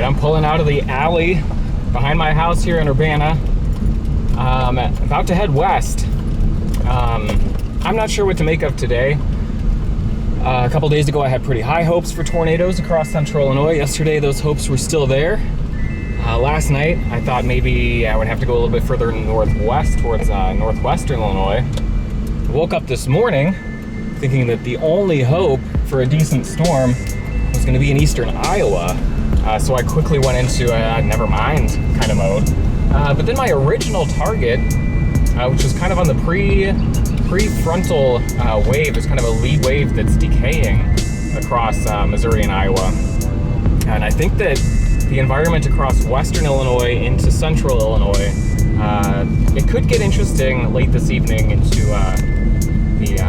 I'm pulling out of the alley behind my house here in Urbana. About to head west. I'm not sure what to make of today. A couple days ago I had pretty high hopes for tornadoes across central Illinois. Yesterday those hopes were still there. Last night I thought maybe I would have to go a little bit further northwest towards northwestern Illinois. Woke up this morning thinking that the only hope for a decent storm was going to be in eastern Iowa. So I quickly went into never mind kind of mode. But then my original target, which was kind of on the prefrontal wave, there's kind of a lead wave that's decaying across Missouri and Iowa. And I think that the environment across western Illinois into central Illinois, it could get interesting late this evening into the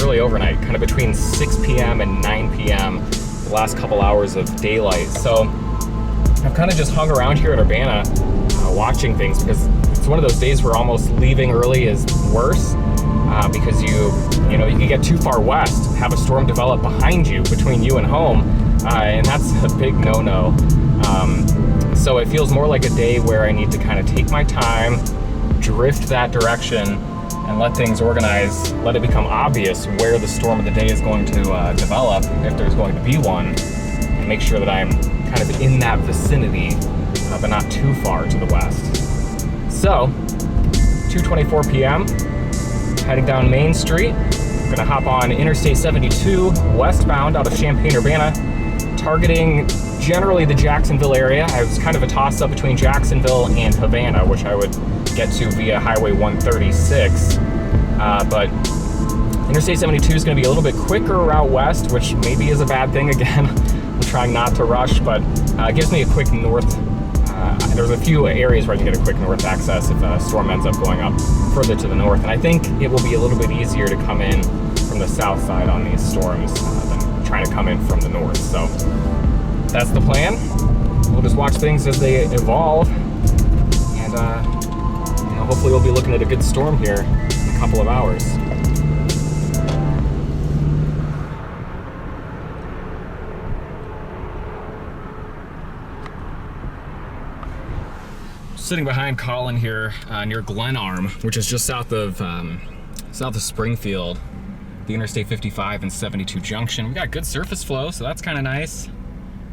early overnight, kind of between 6 p.m. and 9 p.m., the last couple hours of daylight. So I've kind of just hung around here at Urbana watching things, because it's one of those days where almost leaving early is worse, because you can get too far west, have a storm develop behind you, between you and home, and that's a big no-no. So it feels more like a day where I need to kind of take my time, drift that direction, and let things organize, let it become obvious where the storm of the day is going to develop, if there's going to be one, and make sure that I'm kind of in that vicinity, but not too far to the west. So, 2:24 p.m., heading down Main Street. I'm gonna hop on Interstate 72 westbound out of Champaign-Urbana, targeting generally the Jacksonville area. I was kind of a toss-up between Jacksonville and Havana, which I would get to via Highway 136. But Interstate 72 is going to be a little bit quicker route west, which maybe is a bad thing again. I'm trying not to rush, but it gives me a quick north. There's a few areas where I can get a quick north access if a storm ends up going up further to the north. And I think it will be a little bit easier to come in from the south side on these storms than trying to come in from the north. So that's the plan. We'll just watch things as they evolve, and hopefully we'll be looking at a good storm here in a couple of hours. Sitting behind Colin here near Glenarm, which is just south of Springfield, the Interstate 55 and 72 junction. We got good surface flow, so that's kind of nice.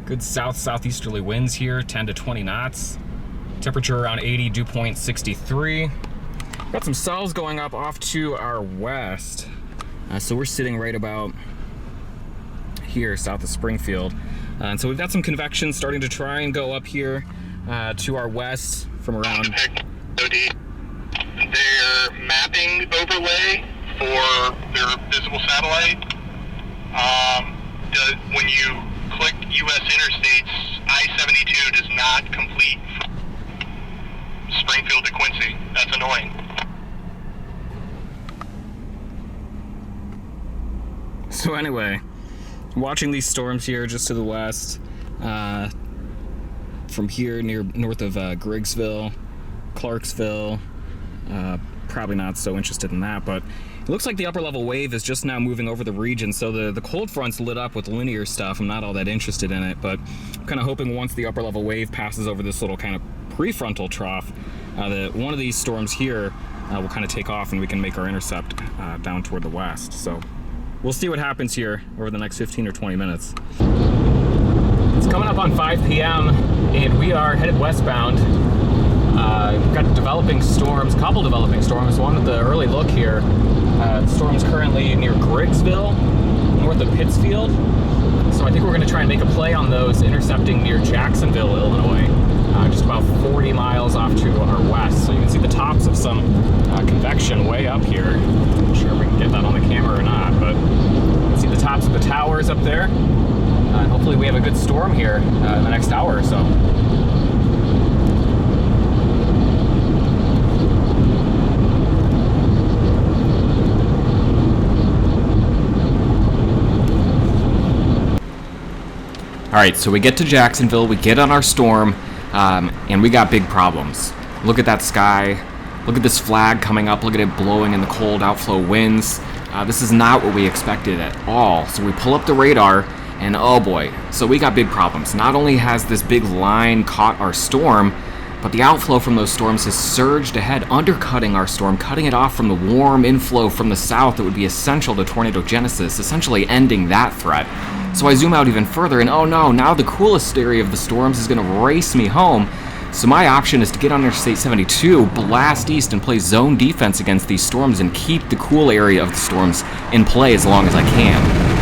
Good southeasterly winds here, 10 to 20 knots. Temperature around 80, dew point 63. Got some cells going up off to our west. So we're sitting right about here, south of Springfield. And so we've got some convection starting to try and go up here to our west from around. Their mapping overlay for their visible satellite, when you click U.S. interstates, I-72 does not complete from Springfield to Quincy. That's annoying. So anyway, watching these storms here just to the west, from here north of Griggsville, Clarksville, probably not so interested in that, but it looks like the upper level wave is just now moving over the region, so the cold front's lit up with linear stuff. I'm not all that interested in it, but I'm kind of hoping once the upper level wave passes over this little kind of prefrontal trough, that one of these storms here will kind of take off and we can make our intercept down toward the west. So we'll see what happens here over the next 15 or 20 minutes. It's coming up on 5 p.m. and we are headed westbound. We've got developing storms, couple developing storms. One with the early look here. The storm's currently near Griggsville, north of Pittsfield. So I think we're going to try and make a play on those, intercepting near Jacksonville, Illinois, just about 40 miles off to our west. So you can see the tops of some convection way up here. Not sure if we can get that on the camera or not, but you can see the tops of the towers up there. Hopefully we have a good storm here in the next hour or so. All right, so we get to Jacksonville, we get on our storm, and we got big problems. Look at that sky. Look at this flag coming up. Look at it blowing in the cold outflow winds. This is not what we expected at all. So we pull up the radar, And oh boy, so we got big problems. Not only has this big line caught our storm, but the outflow from those storms has surged ahead, undercutting our storm, cutting it off from the warm inflow from the south that would be essential to tornadogenesis, essentially ending that threat. So I zoom out even further, and oh no, now the coolest area of the storms is going to race me home. So my option is to get on Interstate 72, blast east, and play zone defense against these storms and keep the cool area of the storms in play as long as I can.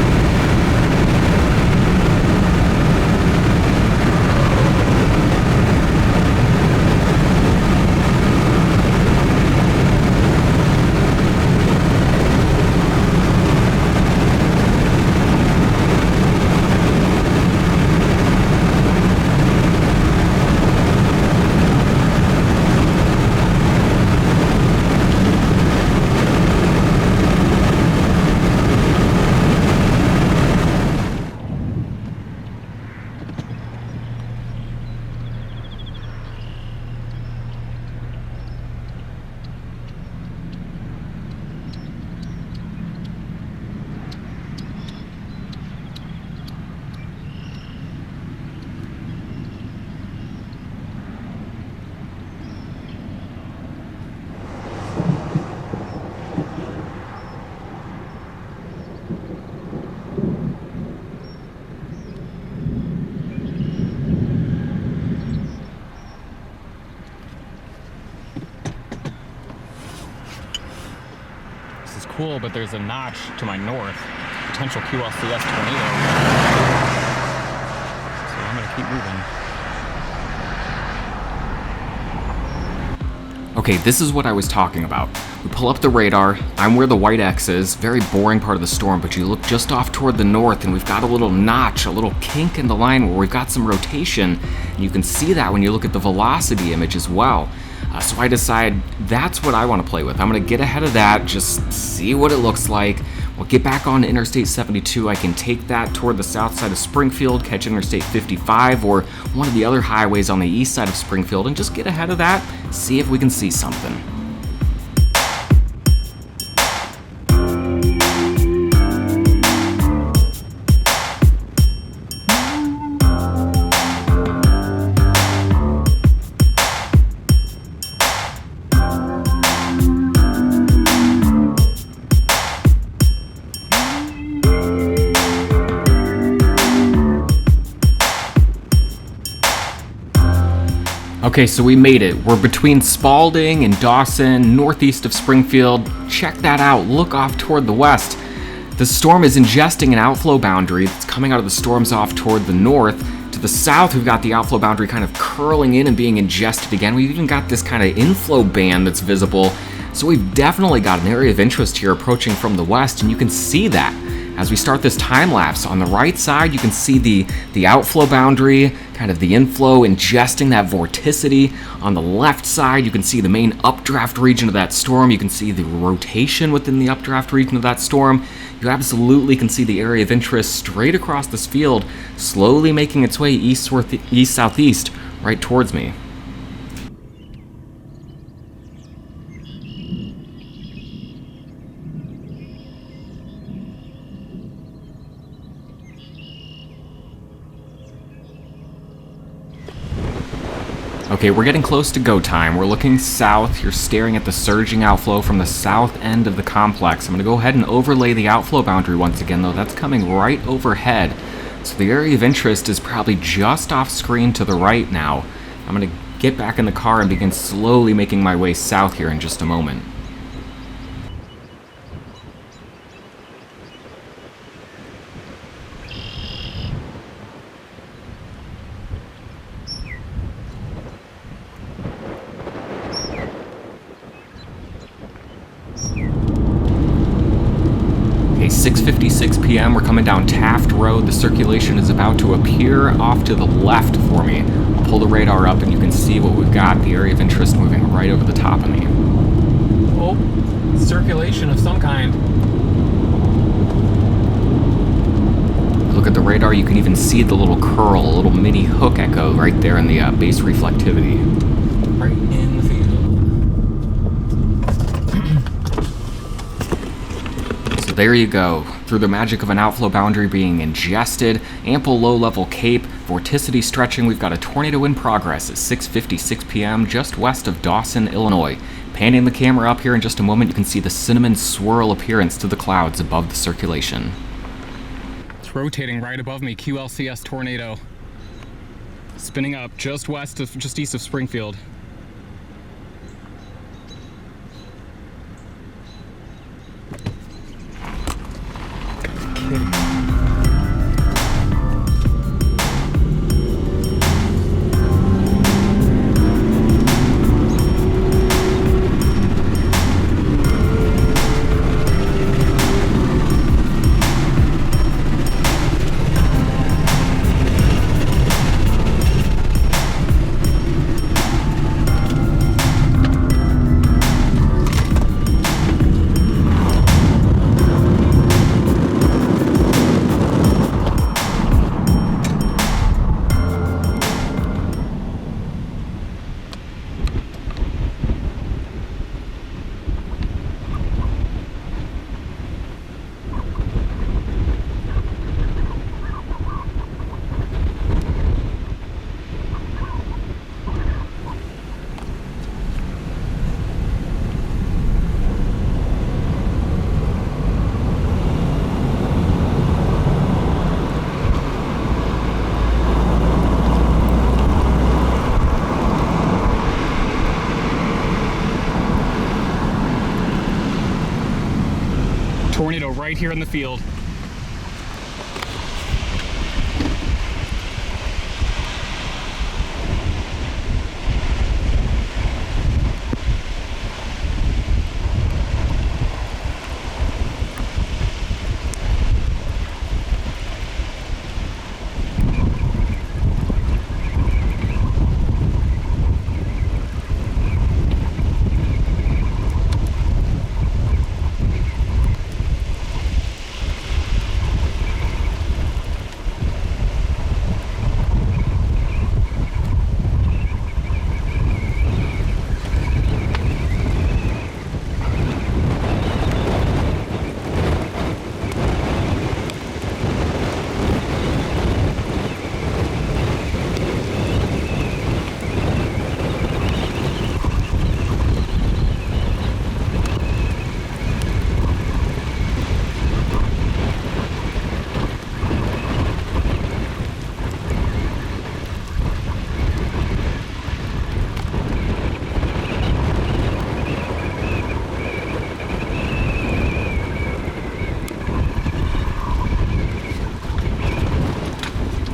Cool, but there's a notch to my north, potential QLCS tornado. So I'm gonna keep moving. Okay, this is what I was talking about. We pull up the radar, I'm where the white X is, very boring part of the storm, but you look just off toward the north and we've got a little notch, a little kink in the line where we've got some rotation, and you can see that when you look at the velocity image as well. So I decide that's what I want to play with. I'm going to get ahead of that, just see what it looks like. We'll get back on Interstate 72. I can take that toward the south side of Springfield, catch Interstate 55 or one of the other highways on the east side of Springfield, and just get ahead of that, see if we can see something. Okay, so we made it. We're between Spalding and Dawson, northeast of Springfield. Check that out. Look off toward the west. The storm is ingesting an outflow boundary that's coming out of the storms off toward the north. To the south, we've got the outflow boundary kind of curling in and being ingested again. We've even got this kind of inflow band that's visible. So we've definitely got an area of interest here approaching from the west, and you can see that. As we start this time lapse, on the right side, you can see the outflow boundary, kind of the inflow ingesting that vorticity. On the left side, you can see the main updraft region of that storm. You can see the rotation within the updraft region of that storm. You absolutely can see the area of interest straight across this field, slowly making its way east-southeast right towards me. Okay, we're getting close to go time. We're looking south. You're staring at the surging outflow from the south end of the complex. I'm going to go ahead and overlay the outflow boundary once again, though. That's coming right overhead. So the area of interest is probably just off screen to the right now. I'm going to get back in the car and begin slowly making my way south here in just a moment. Okay, 6:56 p.m. We're coming down Taft Road. The circulation is about to appear off to the left for me. I'll pull the radar up and you can see what we've got. The area of interest moving right over the top of me. Oh, circulation of some kind. Look at the radar, you can even see the little curl, a little mini hook echo right there in the base reflectivity. Right in the field. So there you go. Through the magic of an outflow boundary being ingested, ample low-level cape, vorticity stretching, we've got a tornado in progress at 6:56 p.m. just west of Dawson, Illinois. Panning the camera up here in just a moment, you can see the cinnamon swirl appearance to the clouds above the circulation. It's rotating right above me, QLCS tornado. Spinning up just east of Springfield. Tornado right here in the field.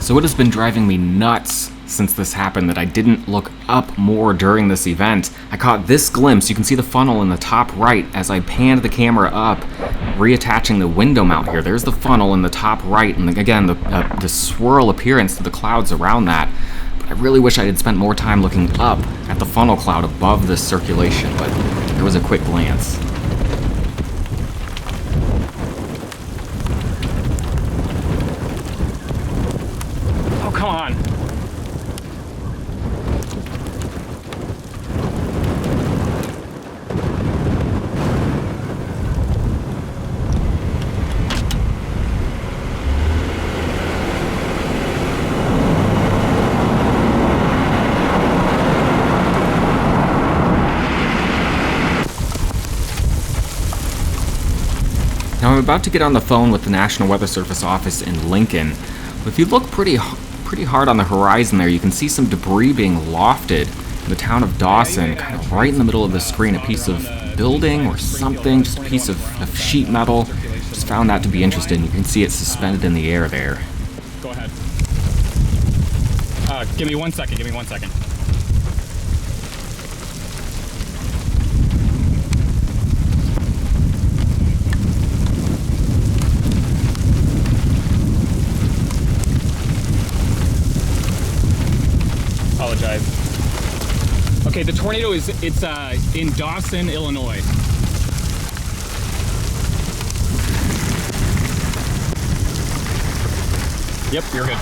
So it has been driving me nuts since this happened that I didn't look up more during this event. I caught this glimpse. You can see the funnel in the top right as I panned the camera up, reattaching the window mount here. There's the funnel in the top right, and again, the swirl appearance to the clouds around that. But I really wish I had spent more time looking up at the funnel cloud above this circulation, but there was a quick glance. Come on. Now I'm about to get on the phone with the National Weather Service office in Lincoln. If you look pretty hard on the horizon there, you can see some debris being lofted in the town of Dawson, kind of right in the middle of the screen, a piece of building or something, just a piece of sheet metal. Just found that to be interesting. You can see it suspended in the air there. Go ahead. Give me 1 second, give me 1 second. Apologize. Okay, the tornado it's in Dawson, Illinois. Yep, you're good.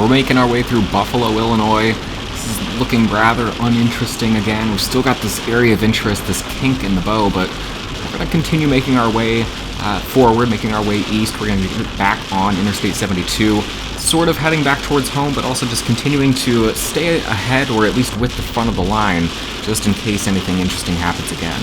we're making our way through Buffalo, Illinois. This is looking rather uninteresting again. We've still got this area of interest, this kink in the bow, but we're going to continue making our way forward, making our way east. We're going to get back on Interstate 72, sort of heading back towards home, but also just continuing to stay ahead, or at least with the front of the line, just in case anything interesting happens again.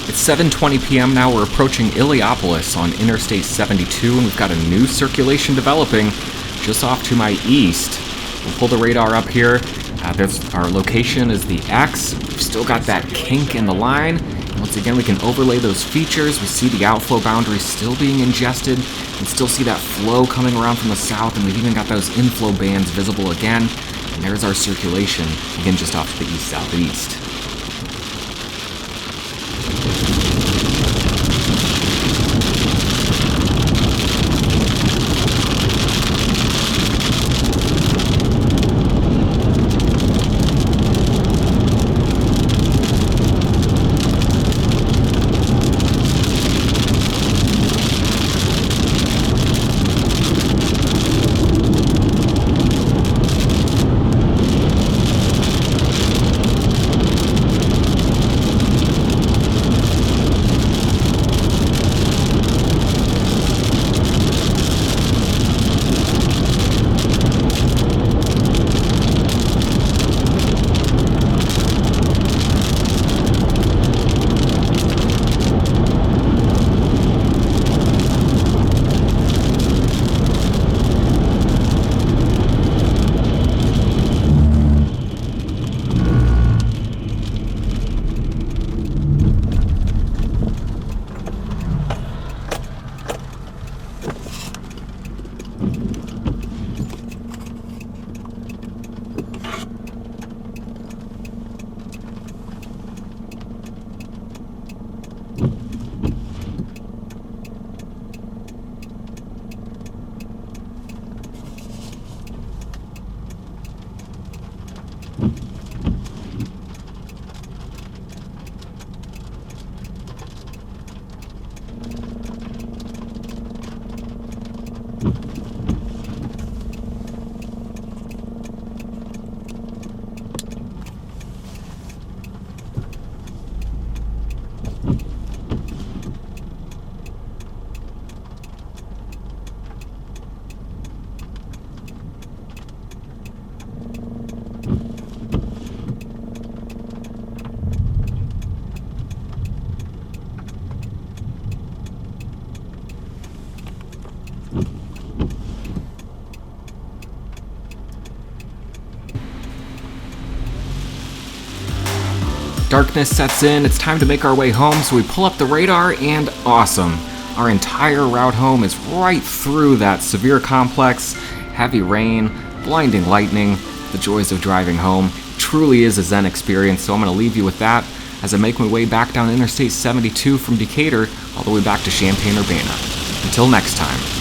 It's 7:20 p.m. now. We're approaching Illiopolis on Interstate 72, and we've got a new circulation developing just off to my east. We'll pull the radar up here. Our location is the X. We've still got that kink in the line. And once again, we can overlay those features. We see the outflow boundary still being ingested, and still see that flow coming around from the south, and we've even got those inflow bands visible again. And there's our circulation, again just off to the east-southeast. Darkness sets in, it's time to make our way home, so we pull up the radar, and awesome. Our entire route home is right through that severe complex, heavy rain, blinding lightning, the joys of driving home. It truly is a Zen experience, so I'm going to leave you with that as I make my way back down Interstate 72 from Decatur all the way back to Champaign-Urbana. Until next time.